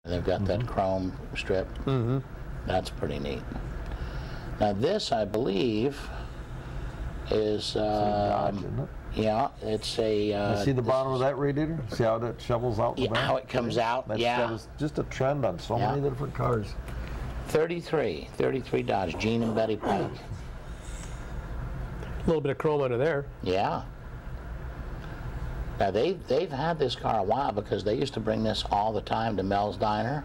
They've got that chrome strip. That's pretty neat. Now this, I believe, is Dodge, isn't it? yeah, it's a. You see the bottom of that radiator? See how that shovels out the Yeah, back? how it comes out. That Yeah. is just a trend on so many different cars. 33 Dodge, Gene and Betty Pike. A little bit of chrome under there. Yeah. Now they've had this car a while because they used to bring this all the time to Mel's Diner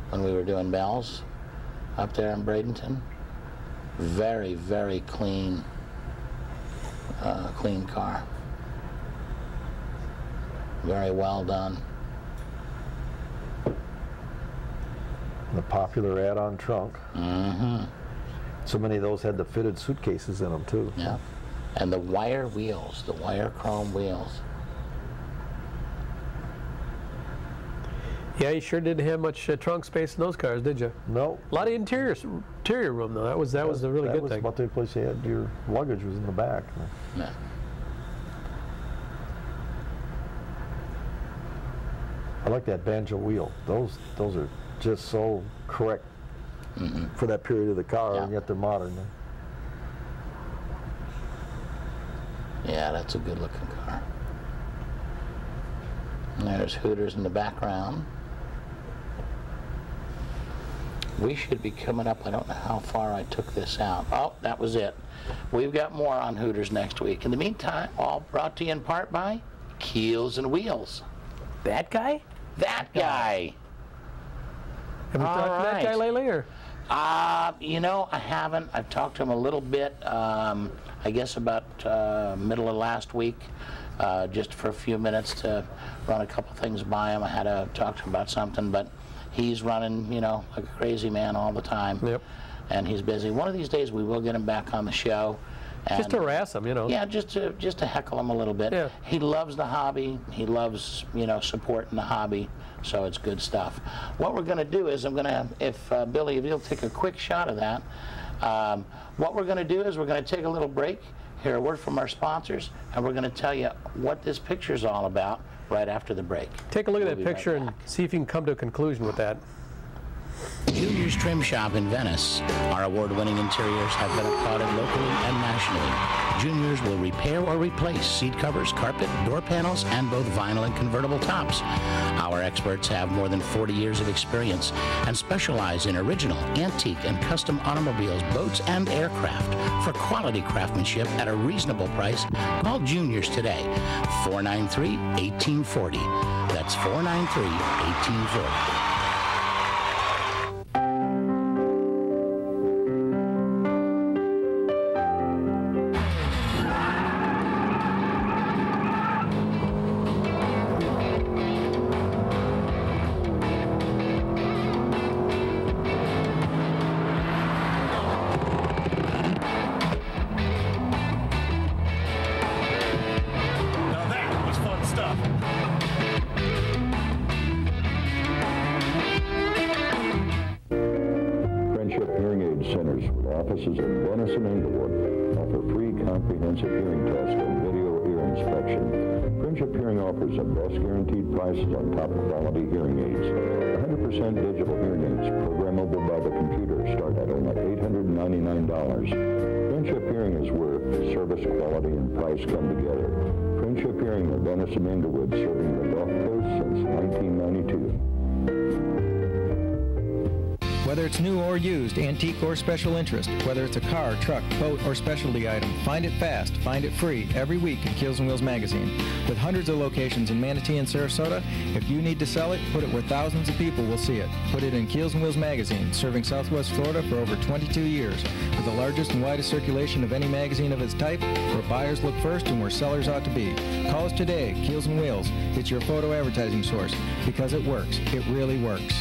when we were doing Mel's up there in Bradenton. Very, very clean, clean car. Very well done. The popular add-on trunk. So many of those had the fitted suitcases in them too. Yeah. And the wire wheels, the wire chrome wheels. Yeah, you sure didn't have much trunk space in those cars, did you? No. A lot of interior room though. That was a really good thing. That was about the place you had your luggage was in the back. Yeah. I like that banjo wheel. Those are just so correct for that period of the car, Yeah. and yet they're modern. Yeah, that's a good looking car. And there's Hooters in the background. We should be coming up, I don't know how far I took this out. Oh, that was it. We've got more on Hooters next week. In the meantime, all brought to you in part by Keels and Wheels. That guy? That guy. Have you talked to that guy lately, or? You know, I haven't. I've talked to him a little bit, I guess about middle of last week, just for a few minutes to run a couple things by him. I had to talk to him about something, but he's running, you know, like a crazy man all the time. Yep. And he's busy. One of these days we will get him back on the show. And Just to harass him, you know. yeah, just to heckle him a little bit. Yeah. He loves the hobby. He loves, you know, supporting the hobby. So it's good stuff. What we're going to do is if Billy, if you'll take a quick shot of that, what we're going to do is we're going to take a little break, hear a word from our sponsors, and we're going to tell you what this picture is all about right after the break. Take a look at We'll that be right picture and back. see if you can come to a conclusion with that. Junior's Trim Shop in Venice. Our award-winning interiors have been applauded locally and nationally. Junior's will repair or replace seat covers, carpet, door panels, and both vinyl and convertible tops. Our experts have more than 40 years of experience and specialize in original, antique, and custom automobiles, boats, and aircraft. For quality craftsmanship at a reasonable price, call Junior's today. 493-1840. That's 493-1840. Offices in Venice and Inglewood offer free comprehensive hearing test and video ear inspection. Friendship Hearing offers the best guaranteed prices on top quality hearing aids. 100% digital hearing aids programmable by the computer start at only $899. Friendship Hearing is where service, quality, and price come together. Friendship Hearing in Venice and Inglewood, serving the Gulf Coast since 1992. Whether it's new or used, antique or special interest, whether it's a car, truck, boat, or specialty item, find it fast, find it free, every week in Keels & Wheels magazine. With hundreds of locations in Manatee and Sarasota, if you need to sell it, put it where thousands of people will see it. Put it in Keels & Wheels magazine, serving Southwest Florida for over 22 years. With the largest and widest circulation of any magazine of its type, where buyers look first and where sellers ought to be. Call us today, Keels & Wheels. It's your photo advertising source, because it works. It really works.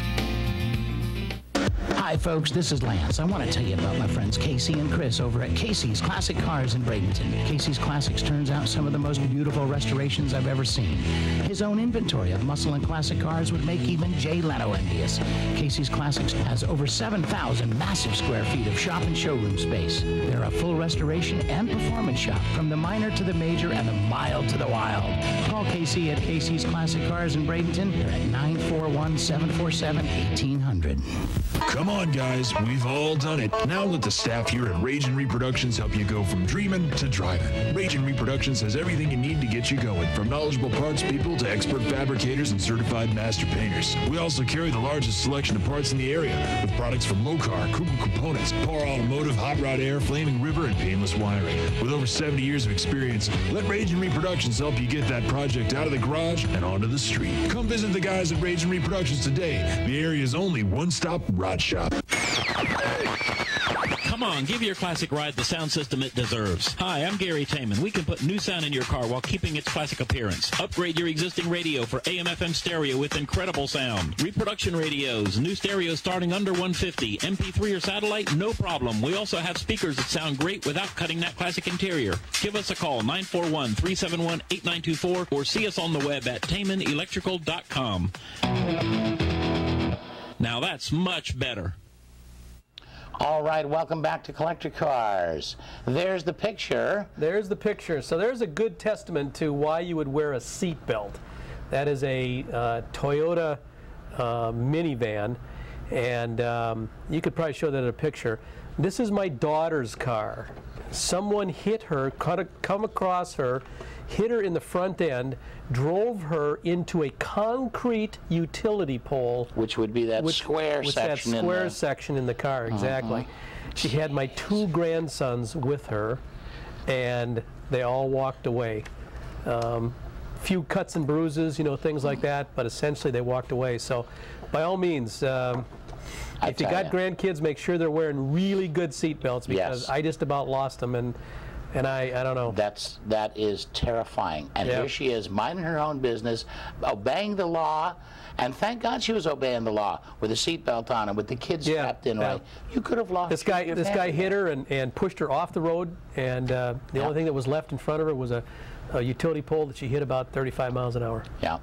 Hi, folks. This is Lance. I want to tell you about my friends Casey and Chris over at Casey's Classic Cars in Bradenton. Casey's Classics turns out some of the most beautiful restorations I've ever seen. His own inventory of muscle and classic cars would make even Jay Leno envious. Casey's Classics has over 7,000 massive square feet of shop and showroom space. They're a full restoration and performance shop, from the minor to the major and the mild to the wild. Call Casey at Casey's Classic Cars in Bradenton. They're at 941-747-1800. Come on, guys. We've all done it. Now let the staff here at Rage and Reproductions help you go from dreaming to driving. Rage and Reproductions has everything you need to get you going, from knowledgeable parts people to expert fabricators and certified master painters. We also carry the largest selection of parts in the area, with products from Mokar, Kruger Components, Par Automotive, Hot Rod Air, Flaming River, and painless wiring. With over 70 years of experience, let Rage and Reproductions help you get that project out of the garage and onto the street. Come visit the guys at Rage and Reproductions today, the area's only one-stop rod shop. Come on, give your classic ride the sound system it deserves. Hi, I'm Gary Taman. We can put new sound in your car while keeping its classic appearance. Upgrade your existing radio for AM/FM stereo with incredible sound. Reproduction radios, new stereo starting under $150. MP3 or satellite, no problem. We also have speakers that sound great without cutting that classic interior. Give us a call, 941-371-8924, or see us on the web at TamanElectrical.com. Now that's much better. All right, welcome back to Collector Cars. There's the picture. There's the picture. So there's a good testament to why you would wear a seat belt. That is a Toyota minivan, and you could probably show that in a picture. This is my daughter's car. Someone hit her, come across her, hit her in the front end, drove her into a concrete utility pole. Which would be that square section. That square section in the car, exactly. She had my 2 grandsons with her, and they all walked away. Few cuts and bruises, you know, things like that, but essentially they walked away. So, by all means, if you got grandkids, make sure they're wearing really good seat belts, because I just about lost them, and I don't know. That is terrifying. And here she is, minding her own business, obeying the law, and thank God she was obeying the law with a seatbelt on and with the kids strapped in right. You could have lost. This guy hit her and pushed her off the road, and the only thing that was left in front of her was a utility pole that she hit about 35 miles an hour. Yeah.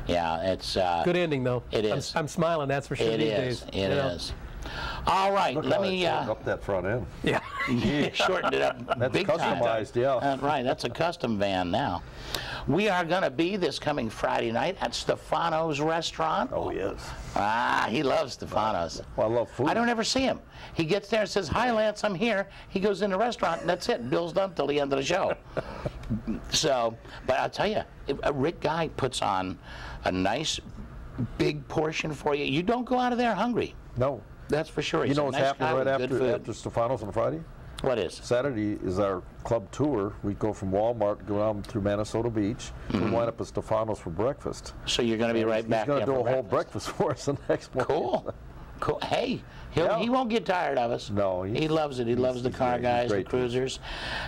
Yeah, it's good ending though. It is. I'm smiling. That's for sure. These days. It is. All right, let me up that front end. Yeah, shortened it up. That's big customized. Time. Right, that's a custom van now. We are going to be this coming Friday night at Stefano's restaurant. Oh yes. He loves Stefano's. Well, I love food. I don't ever see him. He gets there and says, "Hi, Lance, I'm here." He goes in the restaurant, and that's it. Bill's done till the end of the show. So, but I'll tell you, Rick Guy puts on a nice big portion for you. You don't go out of there hungry. No. That's for sure. You know what's happening right after Stefano's on Friday? What is? Saturday is our club tour. We go from Walmart, go down through Minnesota Beach, we wind up at Stefano's for breakfast. So you're going to be right back there. He's going to do a whole breakfast for us the next morning. Cool. Cool. Hey, he won't get tired of us. No. He loves it. He loves the car guys, the cruisers.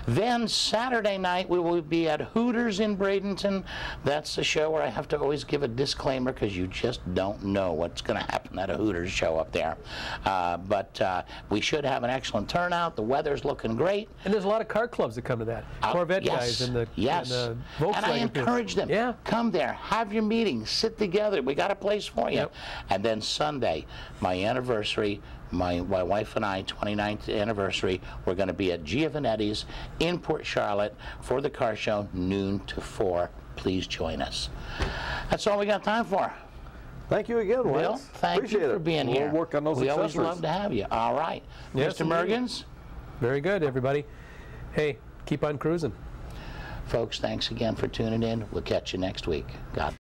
Then Saturday night we will be at Hooters in Bradenton. That's the show where I have to always give a disclaimer, because you just don't know what's going to happen at a Hooters show up there. But we should have an excellent turnout. The weather's looking great. And there's a lot of car clubs that come to that. Corvette guys and the Volkswagen. And I encourage them. Yeah. Come there, have your meeting, sit together. We got a place for you. Yep. And then Sunday, my anniversary, my wife and I, 29th anniversary, we're going to be at Giovanetti's in Port Charlotte for the car show, noon to 4. Please join us. That's all we got time for. Thank you again, Lance. Bill, thank you for being here. We'll work on those We accessories. always love to have you. All right. Yes, Mr. Mergens? Very good, everybody. Hey, keep on cruising. Folks, thanks again for tuning in. We'll catch you next week. God